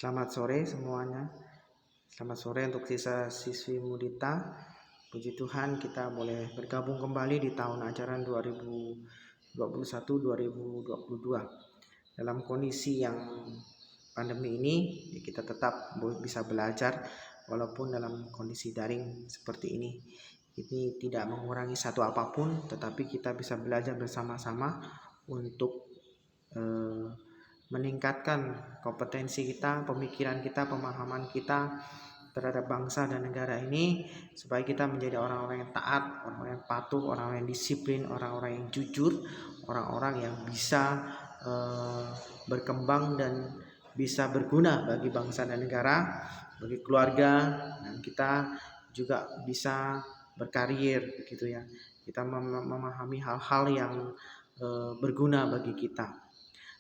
Selamat sore semuanya. Selamat sore untuk sisa siswi Mudita. Puji Tuhan kita boleh bergabung kembali di tahun ajaran 2021-2022. Dalam kondisi yang pandemi ini kita tetap bisa belajar walaupun dalam kondisi daring seperti ini. Ini tidak mengurangi satu apapun, tetapi kita bisa belajar bersama-sama untuk meningkatkan kompetensi kita, pemikiran kita, pemahaman kita terhadap bangsa dan negara ini, supaya kita menjadi orang-orang yang taat, orang-orang yang patuh, orang-orang yang disiplin, orang-orang yang jujur, orang-orang yang bisa berkembang dan bisa berguna bagi bangsa dan negara, bagi keluarga, dan kita juga bisa berkarir gitu ya. Kita memahami hal-hal yang berguna bagi kita.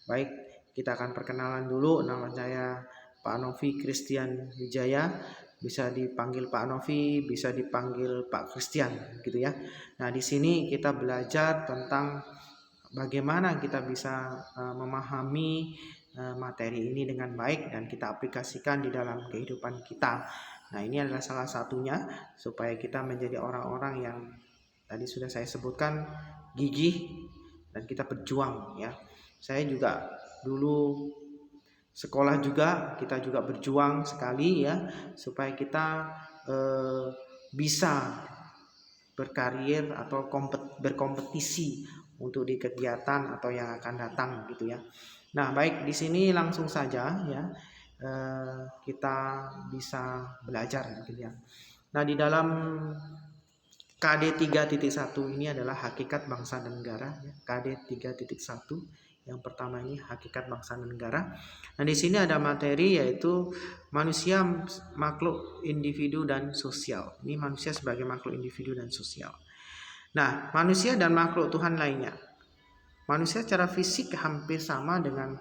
Baik, kita akan perkenalan dulu. Nama saya Pak Novi Christian Wijaya. Bisa dipanggil Pak Novi, bisa dipanggil Pak Christian gitu ya. Nah, di sini kita belajar tentang bagaimana kita bisa memahami materi ini dengan baik dan kita aplikasikan di dalam kehidupan kita. Nah, ini adalah salah satunya supaya kita menjadi orang-orang yang tadi sudah saya sebutkan gigih dan kita berjuang ya. Saya juga dulu sekolah juga, kita juga berjuang sekali ya supaya kita bisa berkarir atau berkompetisi untuk di kegiatan atau yang akan datang gitu ya. Nah, baik, di sini langsung saja ya kita bisa belajar gitu ya. Nah, di dalam KD 3.1 ini adalah hakikat bangsa dan negara ya. KD 3.1 yang pertama ini hakikat bangsa dan negara. Nah, di sini ada materi yaitu manusia makhluk individu dan sosial. Ini manusia sebagai makhluk individu dan sosial. Nah, manusia dan makhluk Tuhan lainnya. Manusia secara fisik hampir sama dengan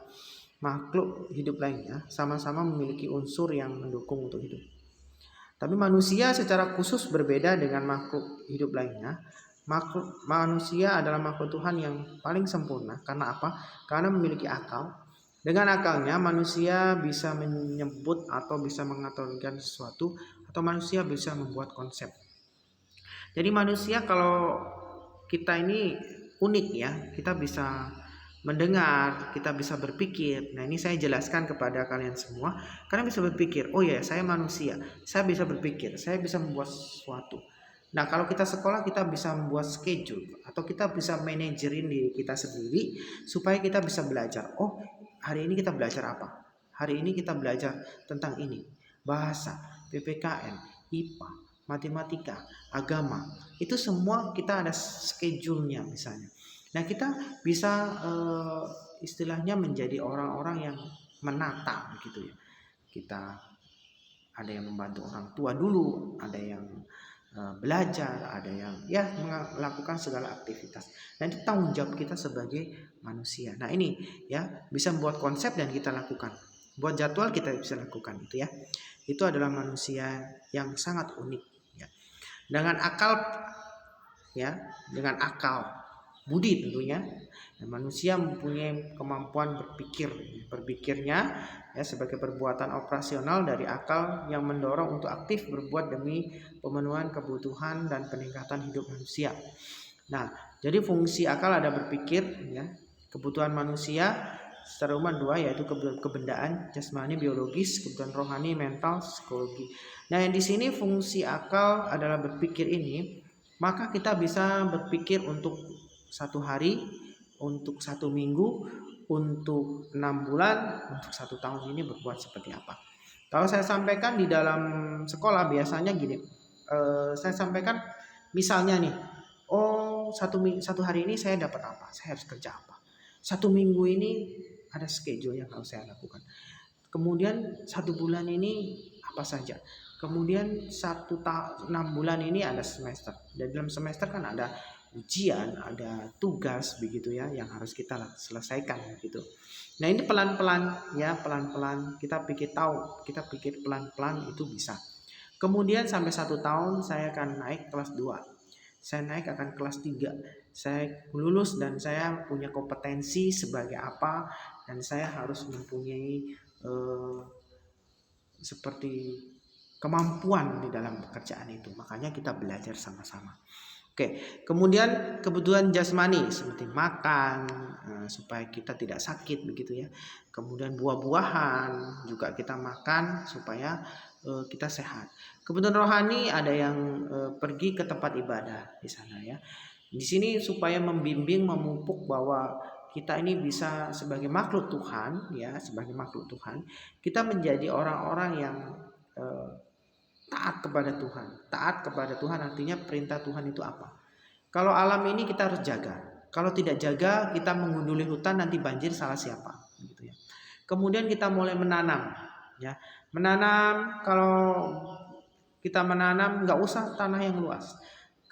makhluk hidup lainnya, sama-sama memiliki unsur yang mendukung untuk hidup. Tapi manusia secara khusus berbeda dengan makhluk hidup lainnya. Manusia adalah makhluk Tuhan yang paling sempurna. Karena apa? Karena memiliki akal. Dengan akalnya manusia bisa menyebut atau bisa mengaturkan sesuatu, atau manusia bisa membuat konsep. Jadi manusia, kalau kita ini unik ya, kita bisa mendengar, kita bisa berpikir. Nah, ini saya jelaskan kepada kalian semua. Kalian bisa berpikir, oh ya, saya manusia, saya bisa berpikir, saya bisa membuat sesuatu. Nah, kalau kita sekolah, kita bisa membuat schedule atau kita bisa manajerin diri kita sendiri supaya kita bisa belajar. Oh, hari ini kita belajar apa? Hari ini kita belajar tentang ini. Bahasa, PPKN, IPA, matematika, agama. Itu semua kita ada schedule-nya misalnya. Nah, kita bisa istilahnya menjadi orang-orang yang menata gitu ya. Kita ada yang membantu orang tua dulu, ada yang belajar, ada yang ya melakukan segala aktivitas. Dan itu tanggung jawab kita sebagai manusia. Nah, ini ya bisa membuat konsep dan kita lakukan. Buat jadwal kita bisa lakukan itu ya. Itu adalah manusia yang sangat unik ya. Dengan akal ya, dengan akal budi tentunya. Dan manusia mempunyai kemampuan berpikirnya ya sebagai perbuatan operasional dari akal yang mendorong untuk aktif berbuat demi pemenuhan kebutuhan dan peningkatan hidup manusia. Nah, jadi fungsi akal ada berpikir ya. Kebutuhan manusia secara umum dua, yaitu kebendaan jasmani biologis, kebutuhan rohani mental psikologi. Nah, yang di sini fungsi akal adalah berpikir ini, maka kita bisa berpikir untuk satu hari, untuk satu minggu, untuk 6 bulan, untuk 1 tahun ini berbuat seperti apa. Kalau saya sampaikan di dalam sekolah biasanya gini, saya sampaikan misalnya nih, oh satu hari ini saya dapat apa, saya harus kerja apa. 1 minggu ini ada schedule yang harus saya lakukan. Kemudian 1 bulan ini apa saja. Kemudian 6 bulan ini ada semester. Dan dalam semester kan ada ujian, ada tugas begitu ya yang harus kita selesaikan gitu. Nah, ini pelan-pelan ya, pelan-pelan kita pikir tahu, kita pikir pelan-pelan itu bisa. Kemudian sampai 1 tahun saya akan naik kelas 2. Saya naik akan kelas 3. Saya lulus dan saya punya kompetensi sebagai apa, dan saya harus mempunyai seperti kemampuan di dalam pekerjaan itu. Makanya kita belajar sama-sama. Oke, kemudian kebutuhan jasmani seperti makan supaya kita tidak sakit begitu ya. Kemudian buah-buahan juga kita makan supaya kita sehat. Kebutuhan rohani ada yang pergi ke tempat ibadah di sana ya. Di sini supaya membimbing, memupuk bahwa kita ini bisa sebagai makhluk Tuhan ya, sebagai makhluk Tuhan, kita menjadi orang-orang yang taat kepada Tuhan. Taat kepada Tuhan artinya perintah Tuhan itu apa? Kalau alam ini kita harus jaga. Kalau tidak jaga, kita menggunduli hutan nanti banjir, salah siapa? Gitu ya. Kemudian kita mulai menanam, ya. Menanam, kalau kita menanam nggak usah tanah yang luas.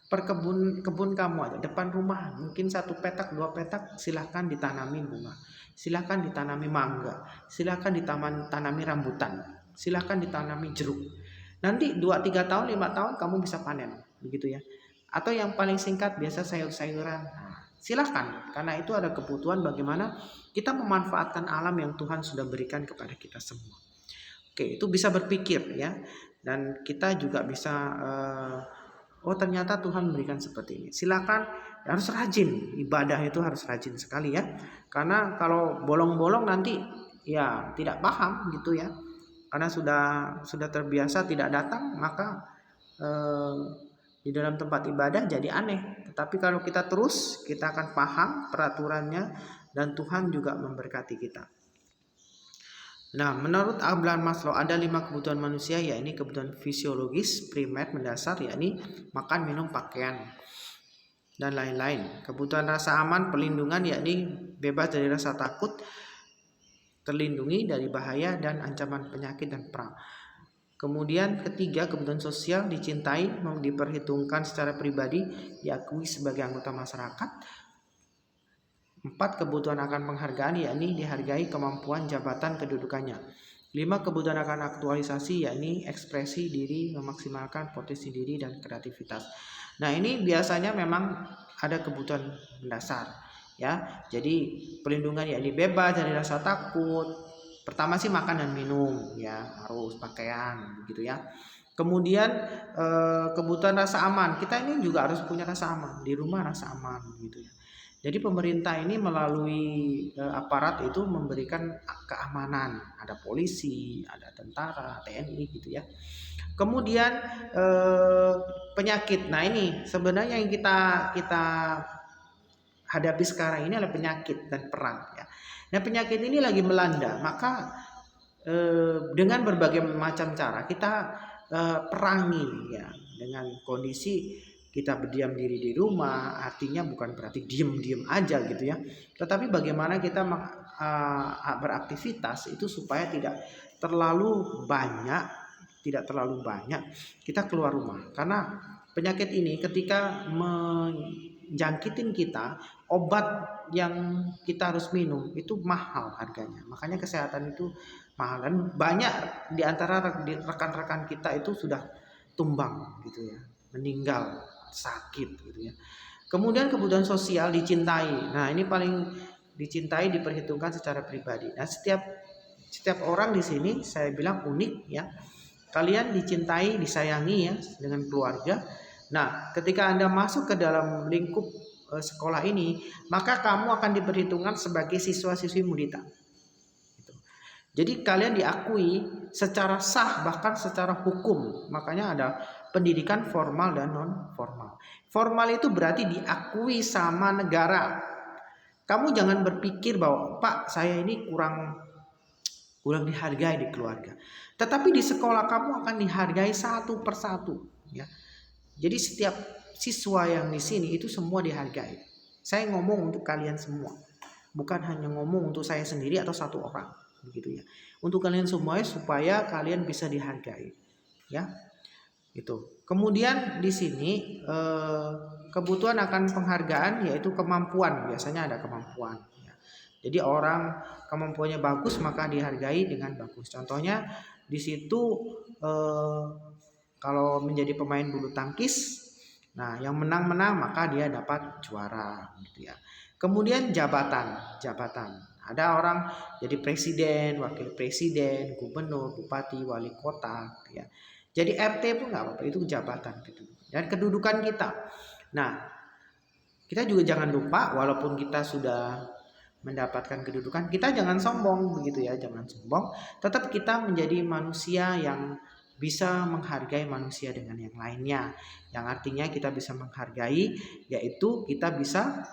Kebun kamu aja, depan rumah, mungkin 1 petak 2 petak, silahkan ditanami bunga, silahkan ditanami mangga, silahkan ditanami rambutan, silahkan ditanami jeruk. Nanti 2-3 tahun 5 tahun kamu bisa panen, begitu ya. Atau yang paling singkat biasa sayur-sayuran. Nah, silahkan, karena itu ada kebutuhan bagaimana kita memanfaatkan alam yang Tuhan sudah berikan kepada kita semua. Oke, itu bisa berpikir ya, dan kita juga bisa oh ternyata Tuhan berikan seperti ini. Silakan, harus rajin, ibadah itu harus rajin sekali ya, karena kalau bolong-bolong nanti ya tidak paham gitu ya, karena sudah terbiasa tidak datang, maka di dalam tempat ibadah jadi aneh. Tetapi kalau kita terus, kita akan paham peraturannya dan Tuhan juga memberkati kita. Nah, menurut Abraham Maslow ada 5 kebutuhan manusia, yakni kebutuhan fisiologis primer mendasar, yakni makan, minum, pakaian dan lain-lain. Kebutuhan rasa aman, perlindungan, yakni bebas dari rasa takut, terlindungi dari bahaya dan ancaman penyakit dan perang. Kemudian ketiga, kebutuhan sosial, dicintai, diperhitungkan secara pribadi, diakui sebagai anggota masyarakat. 4, kebutuhan akan penghargaan, yakni dihargai kemampuan, jabatan, kedudukannya. 5, kebutuhan akan aktualisasi, yakni ekspresi diri, memaksimalkan potensi diri dan kreativitas. Nah, ini biasanya memang ada kebutuhan mendasar ya. Jadi perlindungan yakni bebas dari rasa takut. Pertama sih makan dan minum ya, harus pakaian gitu ya. Kemudian kebutuhan rasa aman, kita ini juga harus punya rasa aman, di rumah rasa aman gitu ya. Jadi pemerintah ini melalui aparat itu memberikan keamanan, ada polisi, ada tentara, TNI gitu ya. Kemudian penyakit, nah ini sebenarnya yang kita hadapi sekarang ini adalah penyakit dan perang ya. Nah penyakit ini lagi melanda, maka dengan berbagai macam cara kita perangi ya, dengan kondisi kita berdiam diri di rumah, artinya bukan berarti diem aja gitu ya, tetapi bagaimana kita beraktivitas itu supaya tidak terlalu banyak kita keluar rumah, karena penyakit ini ketika menjangkitin kita, obat yang kita harus minum itu mahal harganya, makanya kesehatan itu mahal, dan banyak di antara rekan-rekan kita itu sudah tumbang gitu ya, meninggal sakit gitu ya. Kemudian kebutuhan sosial, dicintai. Nah, ini paling dicintai, diperhitungkan secara pribadi. Nah, setiap orang di sini saya bilang unik ya. Kalian dicintai, disayangi ya dengan keluarga. Nah, ketika Anda masuk ke dalam lingkup sekolah ini, maka kamu akan diperhitungkan sebagai siswa-siswi mudita. Jadi kalian diakui secara sah, bahkan secara hukum. Makanya ada pendidikan formal dan non formal. Formal itu berarti diakui sama negara. Kamu jangan berpikir bahwa Pak saya ini kurang dihargai di keluarga. Tetapi di sekolah kamu akan dihargai satu persatu. Ya. Jadi setiap siswa yang di sini itu semua dihargai. Saya ngomong untuk kalian semua, bukan hanya ngomong untuk saya sendiri atau satu orang, begitu ya. Untuk kalian semuanya supaya kalian bisa dihargai, ya. Itu. Kemudian di sini kebutuhan akan penghargaan yaitu kemampuan, biasanya ada kemampuan. Ya. Jadi orang kemampuannya bagus maka dihargai dengan bagus. Contohnya di situ kalau menjadi pemain bulu tangkis, nah yang menang maka dia dapat juara, gitu ya. Kemudian jabatan. Ada orang jadi presiden, wakil presiden, gubernur, bupati, wali kota, ya. Jadi RT pun nggak apa-apa, itu jabatan gitu. Dan kedudukan kita. Nah, kita juga jangan lupa walaupun kita sudah mendapatkan kedudukan, kita jangan sombong begitu ya, jangan sombong. Tetap kita menjadi manusia yang bisa menghargai manusia dengan yang lainnya. Yang artinya kita bisa menghargai, yaitu kita bisa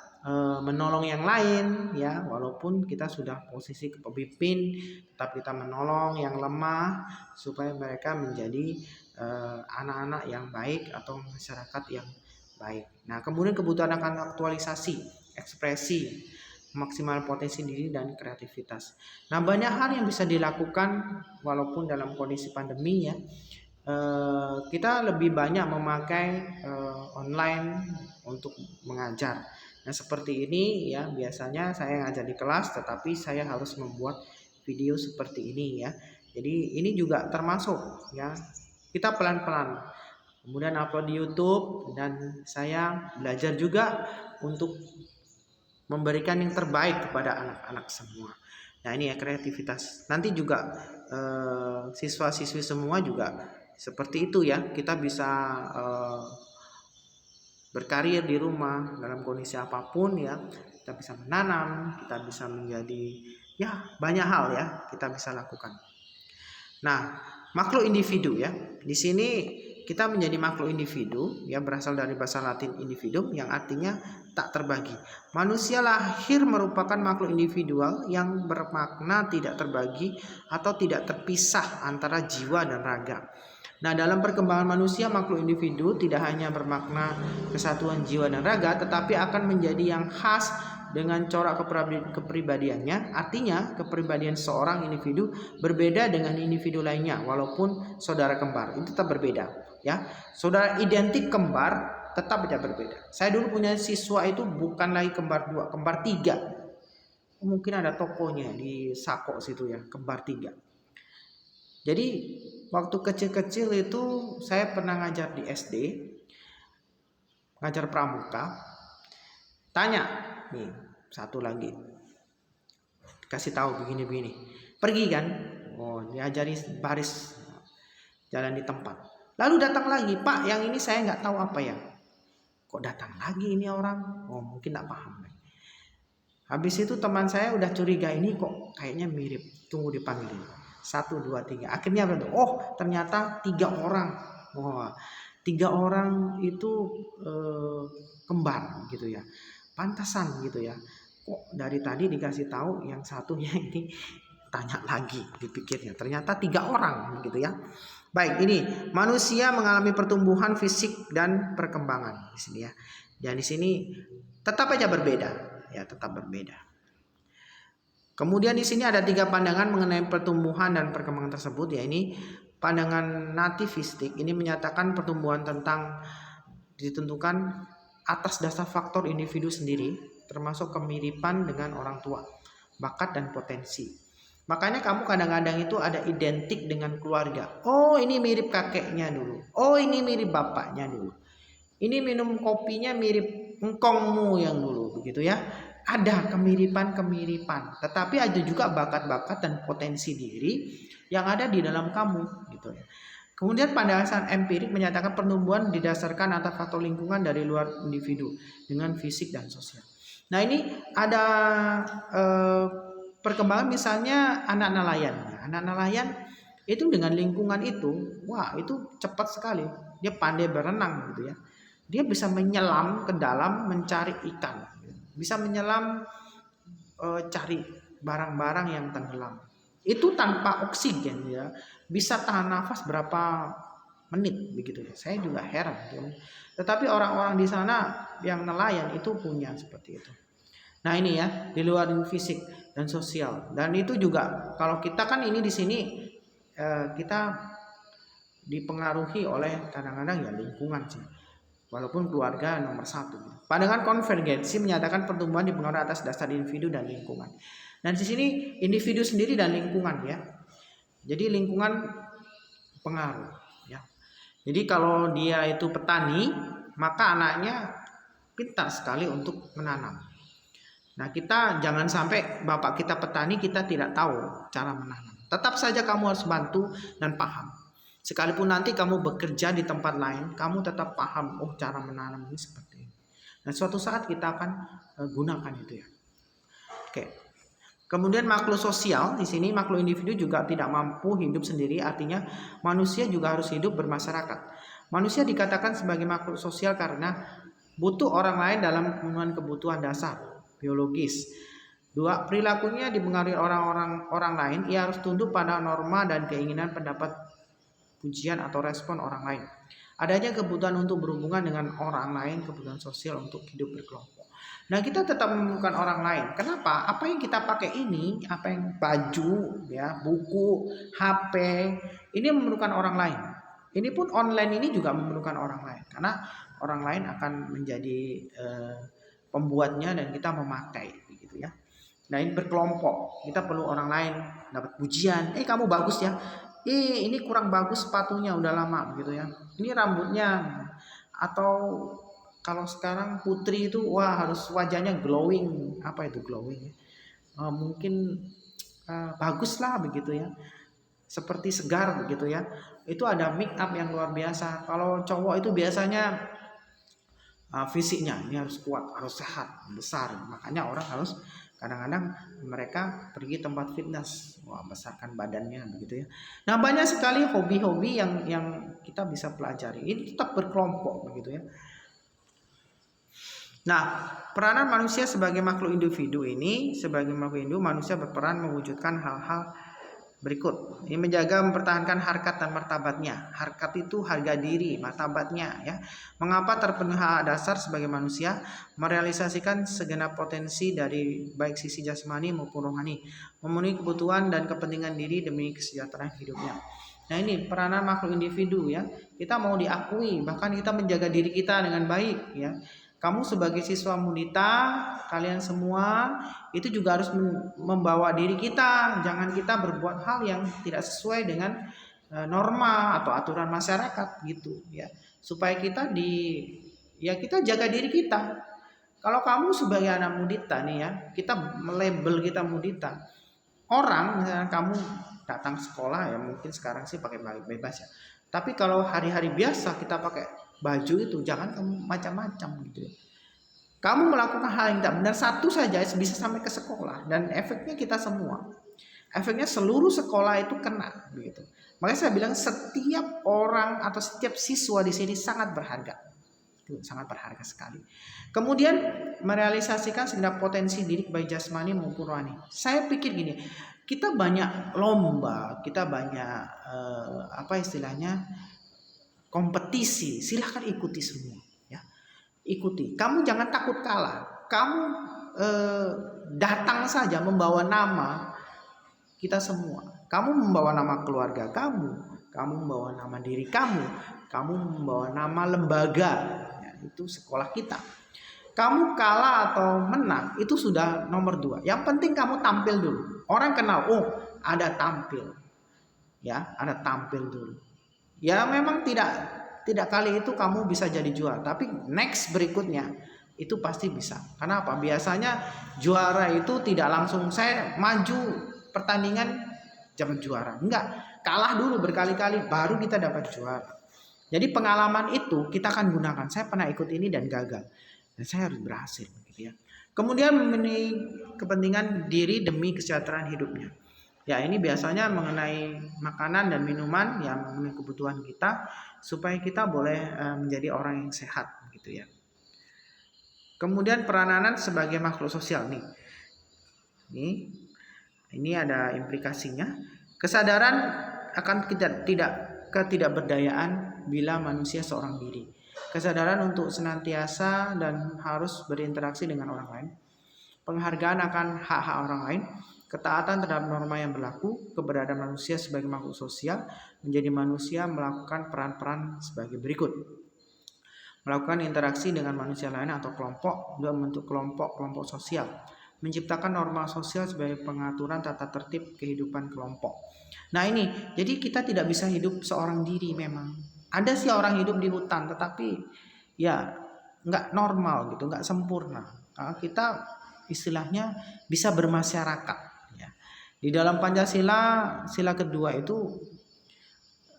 menolong yang lain ya, walaupun kita sudah posisi kepemimpin, tetap kita menolong yang lemah supaya mereka menjadi anak-anak yang baik atau masyarakat yang baik. Nah, kemudian kebutuhan akan aktualisasi, ekspresi, maksimal potensi diri dan kreativitas. Nah, banyak hal yang bisa dilakukan walaupun dalam kondisi pandemi ya. Kita lebih banyak memakai online untuk mengajar. Nah, seperti ini ya, biasanya saya ngajar di kelas tetapi saya harus membuat video seperti ini ya. Jadi ini juga termasuk ya, kita pelan-pelan kemudian upload di YouTube, dan saya belajar juga untuk memberikan yang terbaik kepada anak-anak semua. Nah, ini ya kreativitas. Nanti juga siswa-siswi semua juga seperti itu ya. Kita bisa berkarir di rumah dalam kondisi apapun ya. Kita bisa menanam, kita bisa menjadi ya banyak hal ya kita bisa lakukan. Nah, makhluk individu ya. Di sini kita menjadi makhluk individu ya, berasal dari bahasa Latin individuum yang artinya tak terbagi. Manusia lahir merupakan makhluk individual yang bermakna tidak terbagi atau tidak terpisah antara jiwa dan raga. Nah, dalam perkembangan manusia, makhluk individu tidak hanya bermakna kesatuan jiwa dan raga, tetapi akan menjadi yang khas dengan corak kepribadiannya. Artinya, kepribadian seorang individu berbeda dengan individu lainnya, walaupun saudara kembar itu tetap berbeda. Ya, saudara identik kembar tetap berbeda. Saya dulu punya siswa itu bukan lagi kembar 2, kembar 3. Mungkin ada tokonya di Sako situ ya, kembar 3. Jadi waktu kecil-kecil itu saya pernah ngajar di SD, ngajar pramuka. Tanya nih satu lagi, kasih tahu begini-begini. Pergi kan, oh diajari baris, jalan di tempat. Lalu datang lagi, Pak, yang ini saya nggak tahu apa ya. Kok datang lagi ini orang? Oh mungkin nggak paham. Habis itu teman saya udah curiga, ini kok kayaknya mirip. Tunggu dipanggil. 1, 2, 3. Akhirnya oh ternyata 3 orang. Wah, 3 orang itu kembar gitu ya. Pantasan gitu ya. Kok dari tadi dikasih tahu yang satunya ini tanya lagi dipikirnya. Ternyata 3 orang gitu ya. Baik, ini manusia mengalami pertumbuhan fisik dan perkembangan di sini ya. Dan di sini tetap aja berbeda, ya tetap berbeda. Kemudian di sini ada 3 pandangan mengenai pertumbuhan dan perkembangan tersebut ya. Ini pandangan nativistik, ini menyatakan pertumbuhan ditentukan atas dasar faktor individu sendiri, termasuk kemiripan dengan orang tua, bakat dan potensi. Makanya kamu kadang-kadang itu ada identik dengan keluarga. Oh ini mirip kakeknya dulu. Oh ini mirip bapaknya dulu. Ini minum kopinya mirip engkongmu yang dulu, begitu ya. Ada kemiripan-kemiripan, tetapi ada juga bakat-bakat dan potensi diri yang ada di dalam kamu, gitu ya. Kemudian pandangan empirik menyatakan pertumbuhan didasarkan atas faktor lingkungan dari luar individu dengan fisik dan sosial. Nah ini ada perkembangan misalnya anak nelayan. Anak nelayan itu dengan lingkungan itu, wah itu cepat sekali. Dia pandai berenang gitu ya. Dia bisa menyelam ke dalam mencari ikan. Bisa menyelam cari barang-barang yang tenggelam. Itu tanpa oksigen ya. Bisa tahan nafas berapa menit begitu ya. Saya juga heran ya. Tetapi orang-orang di sana yang nelayan itu punya seperti itu. Nah ini ya, di luar fisik dan sosial. Dan itu juga kalau kita kan ini di sini kita dipengaruhi oleh kadang-kadang ya lingkungan sih. Walaupun keluarga nomor 1. Pandangan konvergensi menyatakan pertumbuhan dipengaruhi atas dasar individu dan lingkungan. Dan di sini individu sendiri dan lingkungan ya. Jadi lingkungan pengaruh ya. Jadi kalau dia itu petani, maka anaknya pintar sekali untuk menanam. Nah, kita jangan sampai bapak kita petani, kita tidak tahu cara menanam. Tetap saja kamu harus bantu dan paham. Sekalipun nanti kamu bekerja di tempat lain, kamu tetap paham, oh cara menanam ini seperti ini. Dan suatu saat kita akan gunakan itu ya. Oke. Kemudian makhluk sosial, di sini makhluk individu juga tidak mampu hidup sendiri, artinya manusia juga harus hidup bermasyarakat. Manusia dikatakan sebagai makhluk sosial karena butuh orang lain dalam pemenuhan kebutuhan dasar biologis. Dua, perilakunya dipengaruhi orang lain, ia harus tunduk pada norma dan keinginan pendapat, pujian atau respon orang lain. Adanya kebutuhan untuk berhubungan dengan orang lain, kebutuhan sosial untuk hidup berkelompok. Nah, kita tetap memerlukan orang lain. Kenapa? Apa yang kita pakai ini, apa yang baju, ya, buku, HP, ini memerlukan orang lain. Ini pun online ini juga memerlukan orang lain, karena orang lain akan menjadi pembuatnya dan kita memakai, begitu ya. Nah, ini berkelompok. Kita perlu orang lain dapat pujian. Kamu bagus ya. Ini kurang bagus sepatunya, udah lama, begitu ya. Ini rambutnya, atau kalau sekarang putri itu wah harus wajahnya glowing. Apa itu glowing? Mungkin bagus lah begitu ya. Seperti segar begitu ya. Itu ada make up yang luar biasa. Kalau cowok itu biasanya fisiknya ini harus kuat, harus sehat, besar. Makanya orang harus kadang-kadang mereka pergi tempat fitness, wah besarkan badannya begitu ya. Nah, banyak sekali hobi-hobi yang kita bisa pelajari. Ini tetap berkelompok begitu ya. Nah, peranan manusia sebagai makhluk individu ini, sebagai makhluk individu, manusia berperan mewujudkan hal-hal berikut. Ini menjaga, mempertahankan harkat dan martabatnya. Harkat itu harga diri, martabatnya ya. Mengapa terpenuhi hak dasar sebagai manusia, merealisasikan segenap potensi dari baik sisi jasmani maupun rohani, memenuhi kebutuhan dan kepentingan diri demi kesejahteraan hidupnya. Nah, ini peranan makhluk individu ya. Kita mau diakui, bahkan kita menjaga diri kita dengan baik ya. Kamu sebagai siswa Mundita, kalian semua itu juga harus membawa diri kita. Jangan kita berbuat hal yang tidak sesuai dengan norma atau aturan masyarakat gitu ya. Supaya kita kita jaga diri kita. Kalau kamu sebagai anak Mundita nih ya, kita melabel kita Mundita. Orang misalnya kamu datang sekolah ya, mungkin sekarang sih pakai bebas ya. Tapi kalau hari-hari biasa kita pakai baju itu, jangan kamu macam-macam gitu ya. Kamu melakukan hal yang tidak benar satu saja bisa sampai ke sekolah dan efeknya kita semua. Efeknya seluruh sekolah itu kena begitu. Makanya saya bilang setiap orang atau setiap siswa di sini sangat berharga. Sangat berharga sekali. Kemudian merealisasikan segenap potensi diri baik jasmani maupun rohani. Saya pikir gini, kita banyak lomba, kita banyak kompetisi, silahkan ikuti semua ya. Ikuti, kamu jangan takut kalah. Kamu datang saja membawa nama kita semua. Kamu membawa nama keluarga kamu membawa nama diri kamu membawa nama lembaga ya, itu sekolah kita. Kamu kalah atau menang itu sudah nomor 2. Yang penting kamu tampil dulu. Orang kenal, oh ada tampil ya, ada tampil dulu. Ya memang tidak kali itu kamu bisa jadi juara, tapi next berikutnya itu pasti bisa. Karena apa? Biasanya juara itu tidak langsung saya maju pertandingan dapat juara. Enggak, kalah dulu berkali-kali baru kita dapat juara. Jadi pengalaman itu kita akan gunakan. Saya pernah ikut ini dan gagal. Dan saya harus berhasil gitu ya. Kemudian memenuhi kepentingan diri demi kesejahteraan hidupnya. Ya, ini biasanya mengenai makanan dan minuman yang memenuhi kebutuhan kita supaya kita boleh menjadi orang yang sehat gitu ya. Kemudian peranan sebagai makhluk sosial nih. Ini ada implikasinya. Kesadaran akan ketidakberdayaan bila manusia seorang diri. Kesadaran untuk senantiasa dan harus berinteraksi dengan orang lain. Penghargaan akan hak-hak orang lain. Ketaatan terhadap norma yang berlaku, keberadaan manusia sebagai makhluk sosial, menjadi manusia melakukan peran-peran sebagai berikut. Melakukan interaksi dengan manusia lain atau kelompok, dan membentuk kelompok-kelompok sosial. Menciptakan norma sosial sebagai pengaturan tata tertib kehidupan kelompok. Nah ini, jadi kita tidak bisa hidup seorang diri memang. Ada sih orang hidup di hutan, tetapi ya nggak normal gitu, nggak sempurna. Kita istilahnya bisa bermasyarakat. Ya. Di dalam Pancasila, sila kedua itu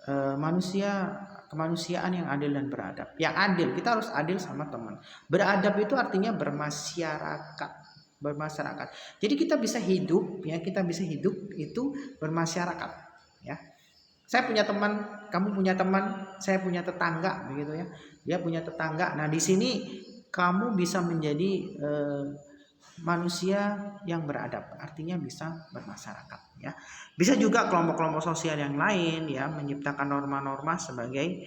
kemanusiaan yang adil dan beradab. Yang adil, kita harus adil sama teman. Beradab itu artinya bermasyarakat. Jadi kita bisa hidup, ya, kita bisa hidup itu bermasyarakat, ya. Saya punya teman, kamu punya teman, saya punya tetangga, begitu ya. Dia punya tetangga. Nah, di sini kamu bisa menjadi manusia yang beradab, artinya bisa bermasyarakat, ya. Bisa juga kelompok-kelompok sosial yang lain, ya, menciptakan norma-norma sebagai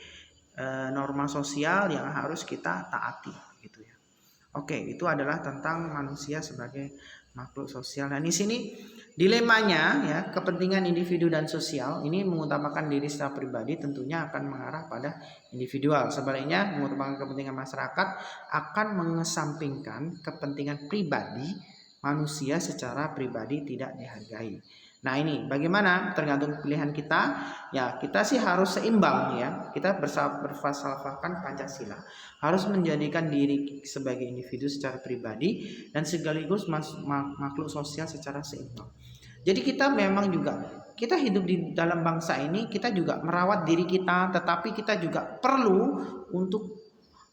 norma sosial yang harus kita taati, gitu ya. Oke, itu adalah tentang manusia sebagai makhluk sosial. Dan di sini dilemanya, ya, kepentingan individu dan sosial ini mengutamakan diri secara pribadi tentunya akan mengarah pada individual. Sebaliknya, mengutamakan kepentingan masyarakat akan mengesampingkan kepentingan pribadi manusia secara pribadi tidak dihargai. Nah, ini bagaimana, tergantung pilihan kita. Ya, kita sih harus seimbang, ya. Kita berfalsafahkan Pancasila, harus menjadikan diri sebagai individu secara pribadi dan sekaligus makhluk sosial secara seimbang. Jadi kita memang juga, kita hidup di dalam bangsa ini, kita juga merawat diri kita, tetapi kita juga perlu untuk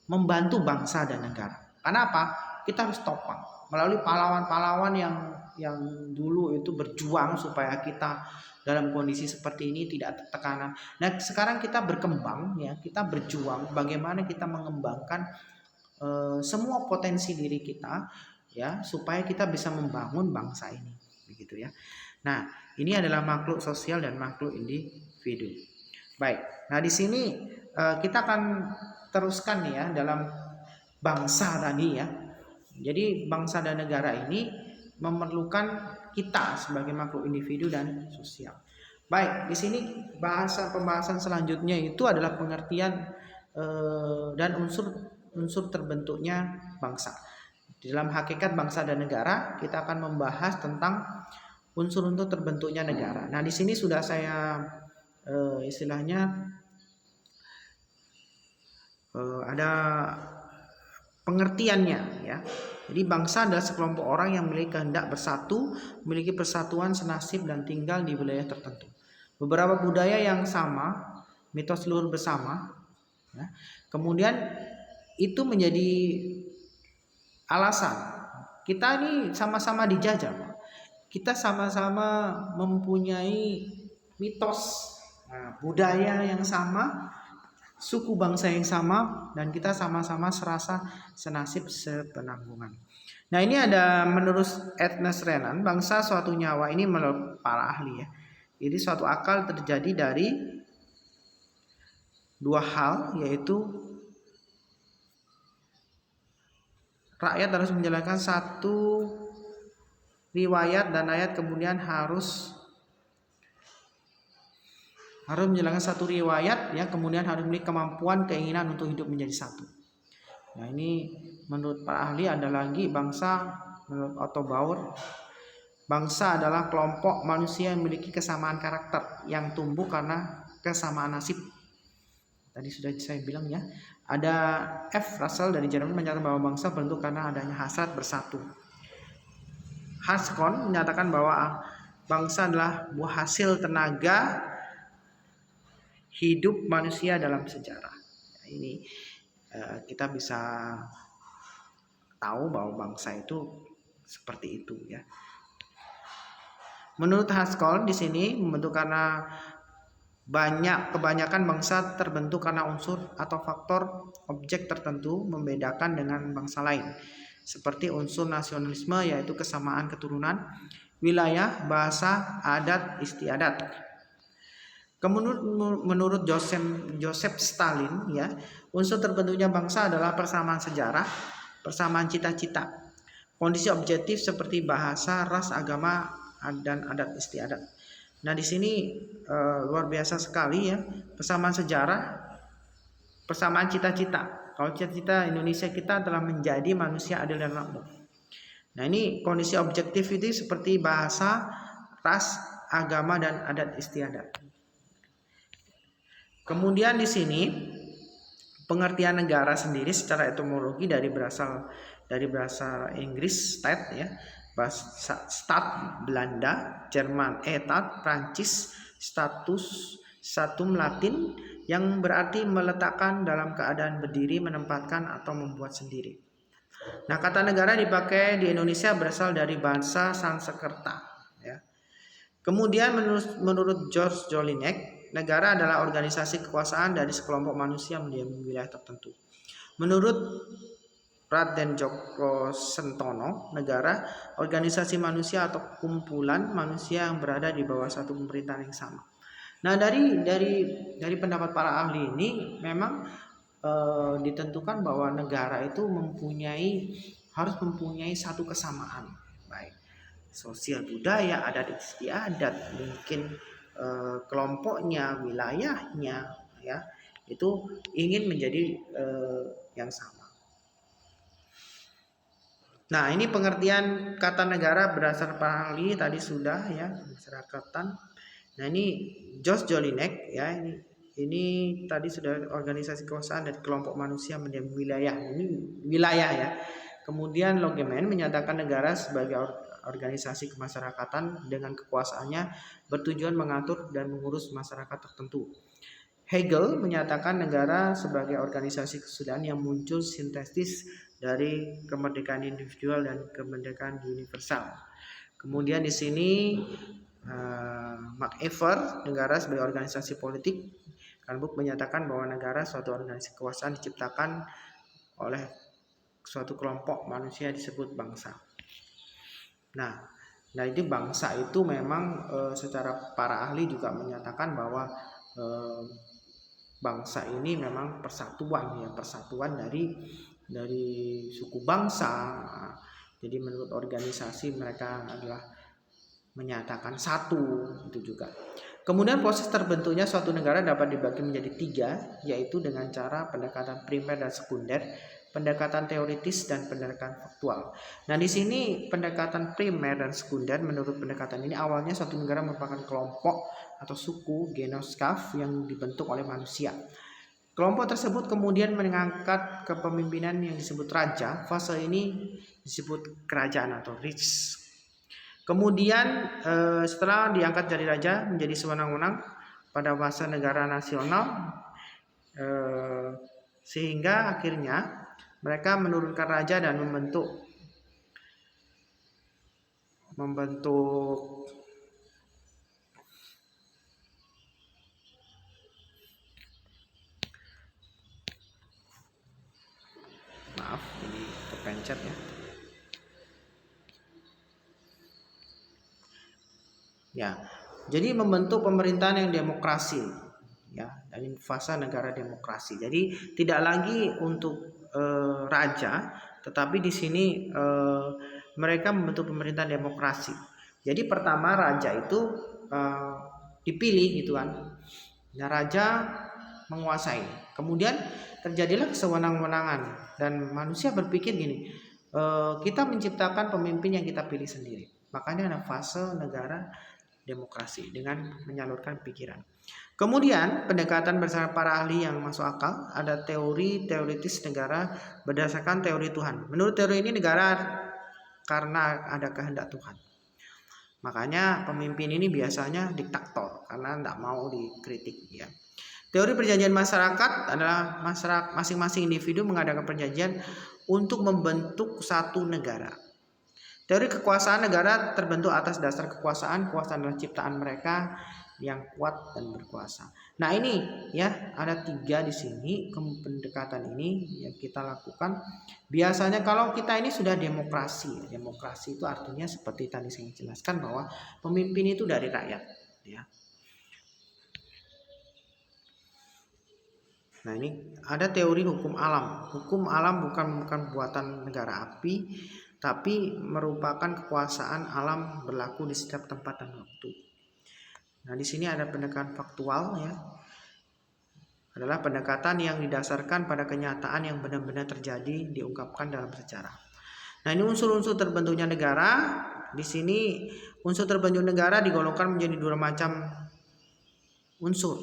membantu bangsa dan negara. Karena apa? Kita harus topang melalui pahlawan-pahlawan yang dulu itu berjuang supaya kita dalam kondisi seperti ini tidak tekanan. Nah, sekarang kita berkembang, ya, kita berjuang bagaimana kita mengembangkan semua potensi diri kita, ya, supaya kita bisa membangun bangsa ini, begitu ya. Nah, ini adalah makhluk sosial dan makhluk individu. Baik. Nah, di sini kita akan teruskan, ya, dalam bangsa tadi, ya. Jadi bangsa dan negara ini memerlukan kita sebagai makhluk individu dan sosial. Baik, di sini pembahasan selanjutnya itu adalah pengertian dan unsur terbentuknya bangsa. Di dalam hakikat bangsa dan negara, kita akan membahas tentang unsur-unsur terbentuknya negara. Nah, di sini sudah saya istilahnya ada pengertiannya, ya. Jadi bangsa adalah sekelompok orang yang memiliki kehendak bersatu, memiliki persatuan senasib dan tinggal di wilayah tertentu. Beberapa budaya yang sama, mitos leluhur bersama, ya. Kemudian itu menjadi alasan kita ini sama-sama dijajah. Kita sama-sama mempunyai mitos, budaya yang sama, suku bangsa yang sama, dan kita sama-sama serasa senasib sepenanggungan. Nah, ini ada menurut Ernest Renan, bangsa suatu nyawa, ini menurut para ahli, ya. Jadi suatu akal terjadi dari dua hal, yaitu rakyat harus menjalankan satu riwayat dan ayat, kemudian harus menjalankan satu riwayat, ya, kemudian harus memiliki kemampuan, keinginan untuk hidup menjadi satu. Nah, ini menurut para ahli. Ada lagi bangsa menurut Otto Bauer, bangsa adalah kelompok manusia yang memiliki kesamaan karakter yang tumbuh karena kesamaan nasib. Tadi sudah saya bilang, ya. Ada F. Russell dari Jerman menyatakan bahwa bangsa bentuk karena adanya hasrat bersatu. Haskon menyatakan bahwa bangsa adalah buah hasil tenaga hidup manusia dalam sejarah. Nah, ini kita bisa tahu bahwa bangsa itu seperti itu, ya. Menurut Haskell di sini membentuk karena kebanyakan bangsa terbentuk karena unsur atau faktor objek tertentu membedakan dengan bangsa lain, seperti unsur nasionalisme, yaitu kesamaan keturunan, wilayah, bahasa, adat, istiadat. Kemudian menurut Joseph Stalin, ya, unsur terbentuknya bangsa adalah persamaan sejarah, persamaan cita-cita, kondisi objektif seperti bahasa, ras, agama, dan adat istiadat. Nah, di sini luar biasa sekali, ya, persamaan sejarah, persamaan cita-cita. Kalau cita-cita Indonesia kita adalah menjadi manusia adil dan makmur. Nah, ini kondisi objektif itu seperti bahasa, ras, agama, dan adat istiadat. Kemudian di sini pengertian negara sendiri secara etimologi dari berasal dari bahasa Inggris state ya, bahasa Staat Belanda, Jerman Etat, Prancis status, Statum Latin yang berarti meletakkan dalam keadaan berdiri, menempatkan atau membuat sendiri. Nah, kata negara dipakai di Indonesia berasal dari bahasa Sanskerta ya. Kemudian menurut George Jolinek, negara adalah organisasi kekuasaan dari sekelompok manusia mendiami wilayah tertentu. Menurut Raden Djoko Sentono, negara organisasi manusia atau kumpulan manusia yang berada di bawah satu pemerintahan yang sama. Nah, dari pendapat para ahli ini memang ditentukan bahwa negara itu harus mempunyai satu kesamaan, baik sosial budaya, adat istiadat, mungkin kelompoknya, wilayahnya ya, itu ingin menjadi yang sama. Nah, ini pengertian kata negara berdasar para ahli tadi sudah ya, masyarakatan. Nah, ini George Jolinek ya, ini tadi sudah organisasi kekuasaan dari kelompok manusia menjadi wilayah. Ini wilayah ya. Kemudian Logeman menyatakan negara sebagai organisasi kemasyarakatan dengan kekuasaannya bertujuan mengatur dan mengurus masyarakat tertentu. Hegel menyatakan negara sebagai organisasi kesudahan yang muncul sintesis dari kemerdekaan individual dan kemerdekaan universal. Kemudian di sini MacIver, negara sebagai organisasi politik. Kalbuk menyatakan bahwa negara suatu organisasi kekuasaan diciptakan oleh suatu kelompok manusia disebut bangsa. Nah itu bangsa itu memang secara para ahli juga menyatakan bahwa bangsa ini memang persatuan ya, persatuan dari suku bangsa. Jadi menurut organisasi mereka adalah menyatakan satu itu juga. Kemudian proses terbentuknya suatu negara dapat dibagi menjadi 3, yaitu dengan cara pendekatan primer dan sekunder, pendekatan teoritis dan pendekatan faktual. Nah, di sini pendekatan primer dan sekunder, menurut pendekatan ini awalnya suatu negara merupakan kelompok atau suku genoskaf yang dibentuk oleh manusia. Kelompok tersebut kemudian mengangkat kepemimpinan yang disebut raja. Fase ini disebut kerajaan atau Reich. Kemudian setelah diangkat jadi raja menjadi sewenang-wenang pada fase negara nasional, sehingga akhirnya mereka menurunkan raja dan membentuk maaf ini kepencet ya. Ya, jadi membentuk pemerintahan yang demokrasi ya, dari fase negara demokrasi. Jadi tidak lagi untuk raja, tetapi di sini mereka membentuk pemerintahan demokrasi. Jadi pertama raja itu dipilih gitu kan. Nah, raja menguasai. Kemudian terjadilah kesewenang-wenangan dan manusia berpikir gini, kita menciptakan pemimpin yang kita pilih sendiri. Makanya ada fase negara demokrasi dengan menyalurkan pikiran. Kemudian pendekatan berdasarkan para ahli yang masuk akal, ada teori teoritis negara berdasarkan teori Tuhan. Menurut teori ini negara karena ada kehendak Tuhan. Makanya pemimpin ini biasanya diktator karena tidak mau dikritik ya. Teori perjanjian masyarakat adalah masyarakat masing-masing individu mengadakan perjanjian untuk membentuk satu negara. Teori kekuasaan negara terbentuk atas dasar kekuasaan. Kekuasaan adalah ciptaan mereka yang kuat dan berkuasa. Nah ini ya, ada 3 di sini pendekatan ini yang kita lakukan. Biasanya kalau kita ini sudah demokrasi. Demokrasi itu artinya seperti tadi saya jelaskan bahwa pemimpin itu dari rakyat ya. Nah ini ada teori hukum alam. Hukum alam bukan buatan negara api, tapi merupakan kekuasaan alam berlaku di setiap tempat dan waktu. Nah, di sini ada pendekatan faktual ya. Adalah pendekatan yang didasarkan pada kenyataan yang benar-benar terjadi diungkapkan dalam sejarah. Nah, ini unsur-unsur terbentuknya negara. Di sini unsur terbentuk negara digolongkan menjadi 2 macam unsur,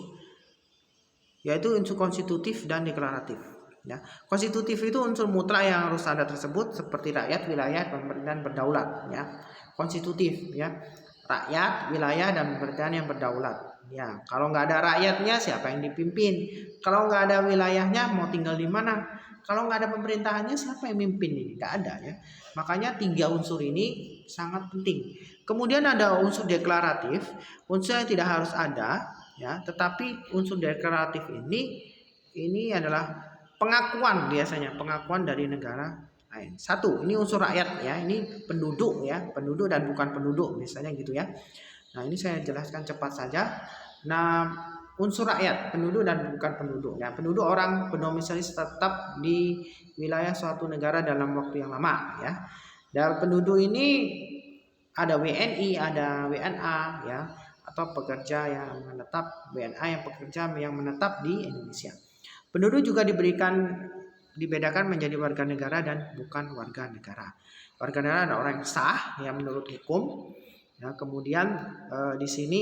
yaitu unsur konstitutif dan deklaratif. Ya, konstitutif itu unsur mutlak yang harus ada tersebut seperti rakyat, wilayah, pemerintahan berdaulat. Ya, konstitutif ya, rakyat, wilayah, dan pemerintahan yang berdaulat. Ya, kalau nggak ada rakyatnya siapa yang dipimpin? Kalau nggak ada wilayahnya mau tinggal di mana? Kalau nggak ada pemerintahannya siapa yang mimpin ini? Nggak ada ya. Makanya 3 unsur ini sangat penting. Kemudian ada unsur deklaratif, unsur yang tidak harus ada, ya, tetapi unsur deklaratif ini adalah pengakuan, biasanya pengakuan dari negara lain. Satu, ini unsur rakyat ya, ini penduduk ya, penduduk dan bukan penduduk misalnya gitu ya. Nah, ini saya jelaskan cepat saja. Nah, unsur rakyat, penduduk dan bukan penduduk. Ya, penduduk orang berdomisili tetap di wilayah suatu negara dalam waktu yang lama ya. Dan penduduk ini ada WNI, ada WNA ya, atau pekerja yang menetap, WNA yang pekerja yang menetap di Indonesia. Penduduk juga dibedakan menjadi warga negara dan bukan warga negara. Warga negara adalah orang yang sah yang menurut hukum. Ya, kemudian di sini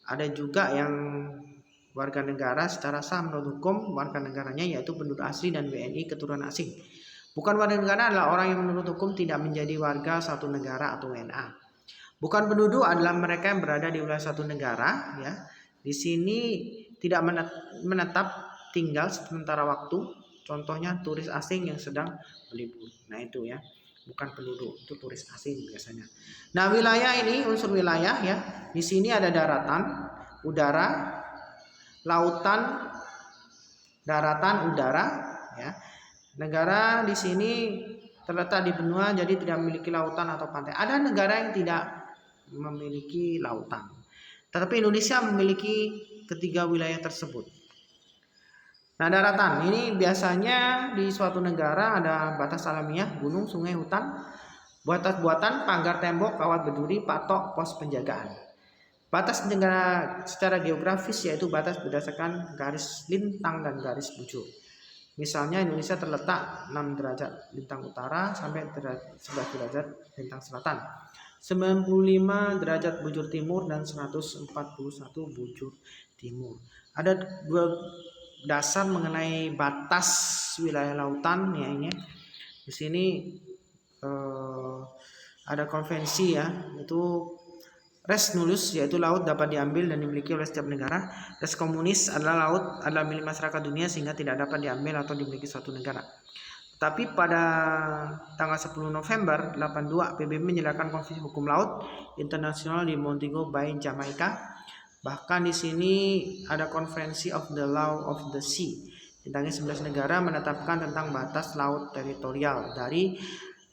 ada juga yang warga negara secara sah menurut hukum, warga negaranya yaitu penduduk asli dan WNI keturunan asing. Bukan warga negara adalah orang yang menurut hukum tidak menjadi warga satu negara atau WNA. Bukan penduduk adalah mereka yang berada di wilayah satu negara ya. Di sini tidak menetap tinggal sementara waktu, contohnya turis asing yang sedang berlibur. Nah itu ya, bukan penduduk, itu turis asing biasanya. Nah wilayah ini unsur wilayah ya, di sini ada daratan, udara, lautan, daratan, udara ya. Negara di sini terletak di benua jadi tidak memiliki lautan atau pantai. Ada negara yang tidak memiliki lautan, tetapi Indonesia memiliki ketiga wilayah tersebut. Nah, daratan ini biasanya di suatu negara ada batas alamiah, gunung, sungai, hutan, batas buatan, pagar tembok, kawat berduri, patok, pos penjagaan. Batas negara secara geografis yaitu batas berdasarkan garis lintang dan garis bujur. Misalnya Indonesia terletak 6 derajat lintang utara sampai 11 derajat lintang selatan, 95 derajat bujur timur dan 141 bujur timur. Ada 2 dasar mengenai batas wilayah lautan ya ini. Di sini ada konvensi ya, itu res nullus yaitu laut dapat diambil dan dimiliki oleh setiap negara. Res communis adalah laut adalah milik masyarakat dunia sehingga tidak dapat diambil atau dimiliki suatu negara. Tapi pada tanggal 10 November 82 PBB menyerahkan konvensi hukum laut internasional di Montego Bay, Jamaika. Bahkan di sini ada konferensi of the law of the sea. Tentang 11 negara menetapkan tentang batas laut teritorial. Dari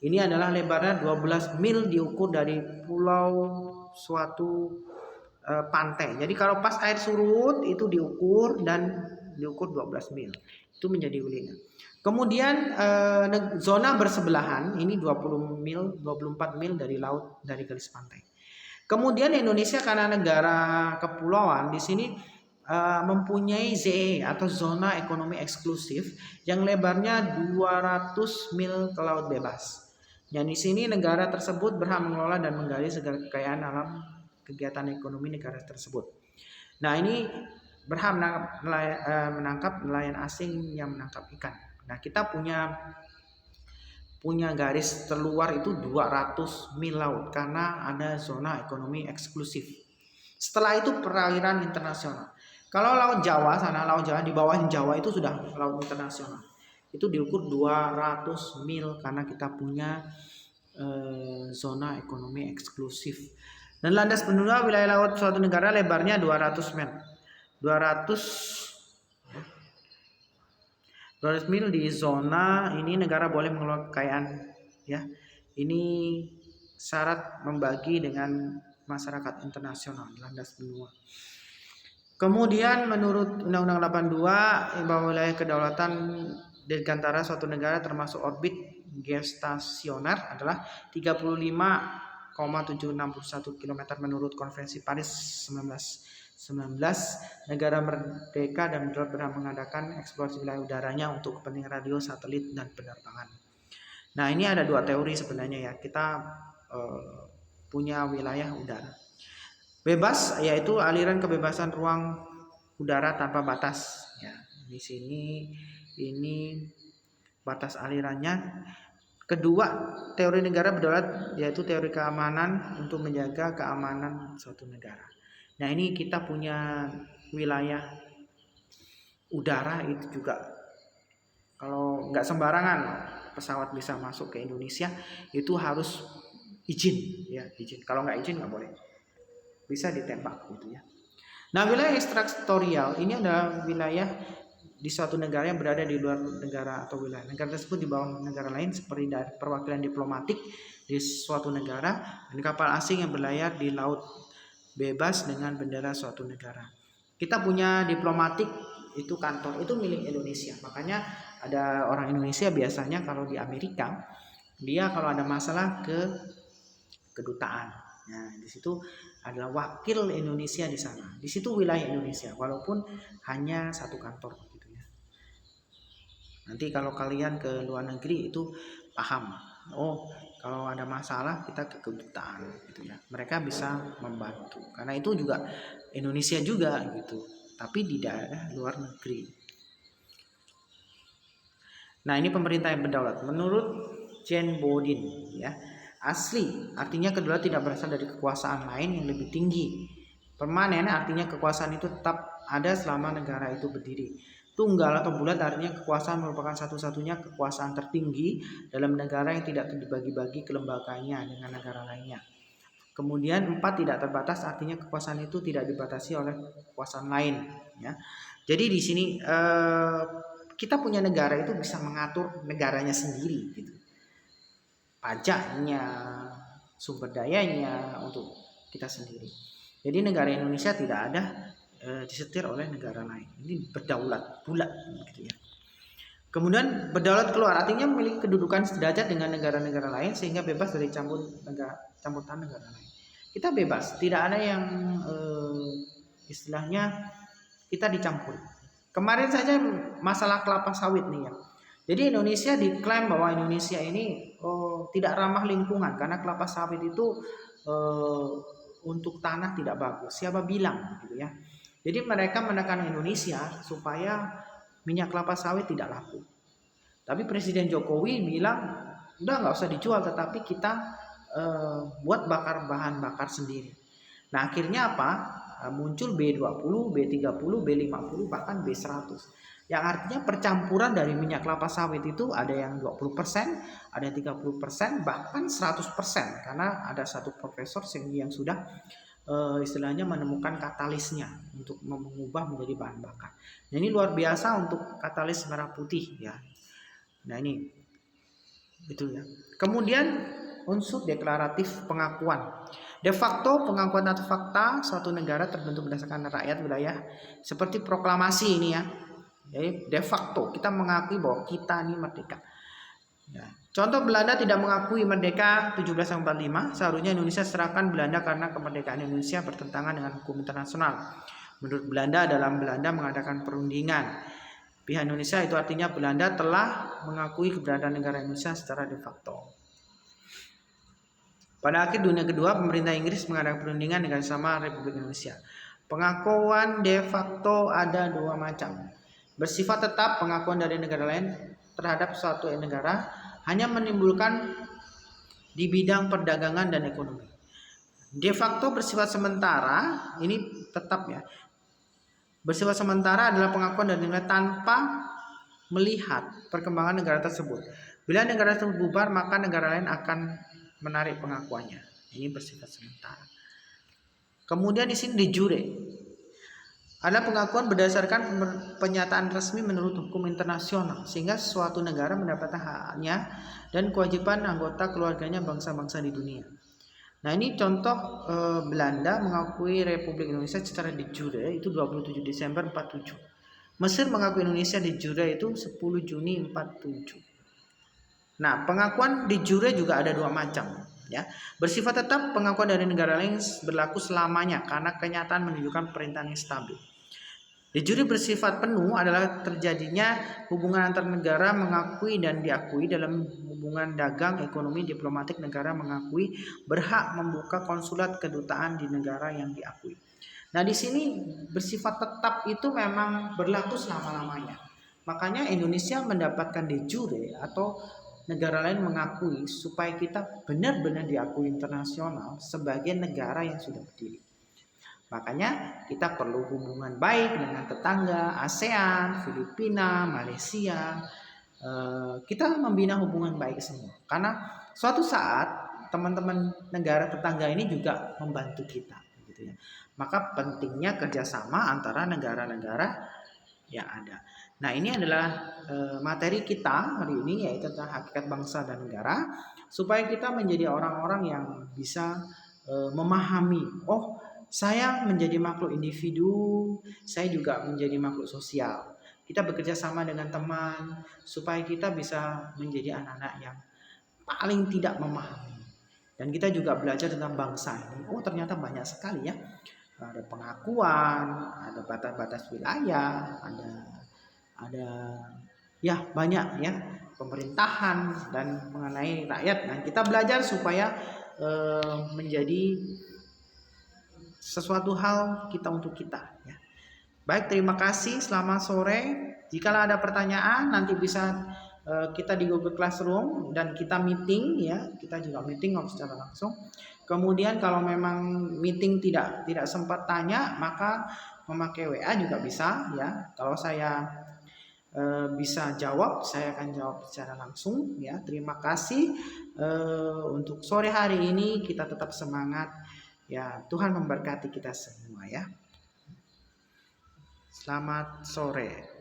ini adalah lebarnya 12 mil diukur dari pulau suatu pantai. Jadi kalau pas air surut itu diukur dan diukur 12 mil. Itu menjadi wilayah. Kemudian zona bersebelahan ini 20 mil, 24 mil dari laut dari garis pantai. Kemudian Indonesia karena negara kepulauan di sini mempunyai ZE atau zona ekonomi eksklusif yang lebarnya 200 mil ke laut bebas. Dan di sini negara tersebut berhak mengelola dan menggali segala kekayaan alam kegiatan ekonomi negara tersebut. Nah ini berhak menangkap nelayan asing yang menangkap ikan. Nah kita punya garis terluar itu 200 mil laut karena ada zona ekonomi eksklusif. Setelah itu perairan internasional. Kalau laut Jawa sana, laut Jawa di bawah Jawa itu sudah laut internasional. Itu diukur 200 mil karena kita punya zona ekonomi eksklusif. Dan landas penduduk wilayah laut suatu negara lebarnya 200 mil. 200 mil di zona ini negara boleh mengelola kekayaan ya. Ini syarat membagi dengan masyarakat internasional landas benua. Kemudian menurut Undang-Undang 82 bahwa wilayah kedaulatan dirgantara suatu negara termasuk orbit geostasioner adalah 35,761 km menurut Konferensi Paris 1919. Negara merdeka dan berhak mengadakan eksplorasi wilayah udaranya untuk kepentingan radio, satelit, dan penerbangan. Nah ini ada 2 teori sebenarnya ya. Kita punya wilayah udara bebas, yaitu aliran kebebasan ruang udara tanpa batas. Ya, di sini ini batas alirannya. Kedua, teori negara berdaulat yaitu teori keamanan untuk menjaga keamanan suatu negara. Nah, ini kita punya wilayah udara itu juga, kalau nggak sembarangan pesawat bisa masuk ke Indonesia, itu harus izin, ya izin. Kalau nggak izin nggak boleh, bisa ditembak gitu ya. Nah, wilayah ekstrateritorial ini adalah wilayah di suatu negara yang berada di luar negara atau wilayah negara tersebut di bawah negara lain, seperti dari perwakilan diplomatik di suatu negara dan kapal asing yang berlayar di laut bebas dengan bendera suatu negara. Kita punya diplomatik, itu kantor itu milik Indonesia. Makanya ada orang Indonesia biasanya kalau di Amerika, dia kalau ada masalah ke kedutaan. Nah, di situ adalah wakil Indonesia di sana. Di situ wilayah Indonesia, walaupun hanya satu kantor gitu ya. Nanti kalau kalian ke luar negeri itu paham. Oh, kalau ada masalah kita ke kedutaan gitu ya. Mereka bisa membantu. Karena itu juga Indonesia juga gitu. Tapi di daerah luar negeri. Nah, ini pemerintah yang berdaulat. Menurut Jane Bodin ya. Asli artinya kedaulatan tidak berasal dari kekuasaan lain yang lebih tinggi. Permanen artinya kekuasaan itu tetap ada selama negara itu berdiri. Tunggal atau bulat artinya kekuasaan merupakan satu-satunya kekuasaan tertinggi dalam negara yang tidak dibagi-bagi kelembagaannya dengan negara lainnya. Kemudian 4, tidak terbatas artinya kekuasaan itu tidak dibatasi oleh kekuasaan lain ya. Jadi di sini kita punya negara itu bisa mengatur negaranya sendiri gitu. Pajaknya, sumber dayanya untuk kita sendiri. Jadi negara Indonesia tidak ada disetir oleh negara lain. Ini berdaulat bulat gitu ya. Kemudian berdaulat keluar artinya memiliki kedudukan sederajat dengan negara-negara lain sehingga bebas dari campuran negara lain. Kita bebas, tidak ada yang istilahnya kita dicampur. Kemarin saja masalah kelapa sawit nih ya. Jadi Indonesia diklaim bahwa Indonesia ini tidak ramah lingkungan karena kelapa sawit itu untuk tanah tidak bagus. Siapa bilang gitu ya. Jadi mereka menekan Indonesia supaya minyak kelapa sawit tidak laku. Tapi Presiden Jokowi bilang udah nggak usah dijual, tetapi kita buat bahan bakar sendiri. Nah, akhirnya apa? Muncul B20, B30, B50, bahkan B100. Yang artinya percampuran dari minyak kelapa sawit itu ada yang 20%, ada yang 30%, bahkan 100%. Karena ada satu profesor yang sudah istilahnya menemukan katalisnya untuk mengubah menjadi bahan bakar. Nah, ini luar biasa untuk katalis merah putih ya. Nah, ini itu ya. Kemudian unsur deklaratif pengakuan. De facto pengakuan atau fakta suatu negara terbentuk berdasarkan rakyat wilayah seperti proklamasi ini ya. Jadi de facto kita mengakui bahwa kita ini merdeka. Ya. Contoh, Belanda tidak mengakui merdeka 1745. Seharusnya Indonesia serahkan Belanda karena kemerdekaan Indonesia bertentangan dengan hukum internasional. Menurut Belanda, dalam Belanda mengadakan perundingan pihak Indonesia, itu artinya Belanda telah mengakui keberadaan negara Indonesia secara de facto. Pada akhir dunia kedua, pemerintah Inggris mengadakan perundingan dengan sama Republik Indonesia. Pengakuan de facto ada 2 macam. Bersifat tetap, pengakuan dari negara lain terhadap suatu negara hanya menimbulkan di bidang perdagangan dan ekonomi. De facto bersifat sementara, ini tetap ya. Bersifat sementara adalah pengakuan dari negara tanpa melihat perkembangan negara tersebut. Bila negara tersebut bubar, maka negara lain akan menarik pengakuannya. Ini bersifat sementara. Kemudian di sini de jure. Ada pengakuan berdasarkan pernyataan resmi menurut hukum internasional, sehingga suatu negara mendapatkan haknya dan kewajiban anggota keluarganya bangsa-bangsa di dunia. Nah, ini contoh Belanda mengakui Republik Indonesia secara de jure itu 27 Desember 47. Mesir mengakui Indonesia de jure itu 10 Juni 47. Nah, pengakuan de jure juga ada 2 macam. Ya, bersifat tetap, pengakuan dari negara lain berlaku selamanya karena kenyataan menunjukkan pemerintahan yang stabil. De jure bersifat penuh adalah terjadinya hubungan antar negara mengakui dan diakui. Dalam hubungan dagang, ekonomi, diplomatik, negara mengakui berhak membuka konsulat kedutaan di negara yang diakui. Nah, di sini bersifat tetap itu memang berlaku selama-lamanya. Makanya Indonesia mendapatkan de jure atau negara lain mengakui supaya kita benar-benar diakui internasional sebagai negara yang sudah berdiri. Makanya kita perlu hubungan baik dengan tetangga, ASEAN, Filipina, Malaysia. Kita membina hubungan baik semua. Karena suatu saat teman-teman negara tetangga ini juga membantu kita. Gitu ya. Maka pentingnya kerjasama antara negara-negara yang ada. Nah, ini adalah materi kita hari ini, yaitu tentang hakikat bangsa dan negara, supaya kita menjadi orang-orang yang bisa memahami, oh, saya menjadi makhluk individu, saya juga menjadi makhluk sosial. Kita bekerja sama dengan teman supaya kita bisa menjadi anak-anak yang paling tidak memahami. Dan kita juga belajar tentang bangsa ini. Oh, ternyata banyak sekali ya. Ada pengakuan, ada batas-batas wilayah, ada ya banyak ya pemerintahan dan mengenai rakyat. Nah, kita belajar supaya menjadi sesuatu hal kita untuk kita ya. Baik, terima kasih, selamat sore. Jika ada pertanyaan nanti bisa kita di Google Classroom dan kita meeting ya, kita juga meeting secara langsung. Kemudian kalau memang meeting tidak sempat tanya, maka memakai WA juga bisa ya. Kalau saya bisa jawab, saya akan jawab secara langsung ya. Terima kasih untuk sore hari ini, kita tetap semangat ya. Tuhan memberkati kita semua ya. Selamat sore.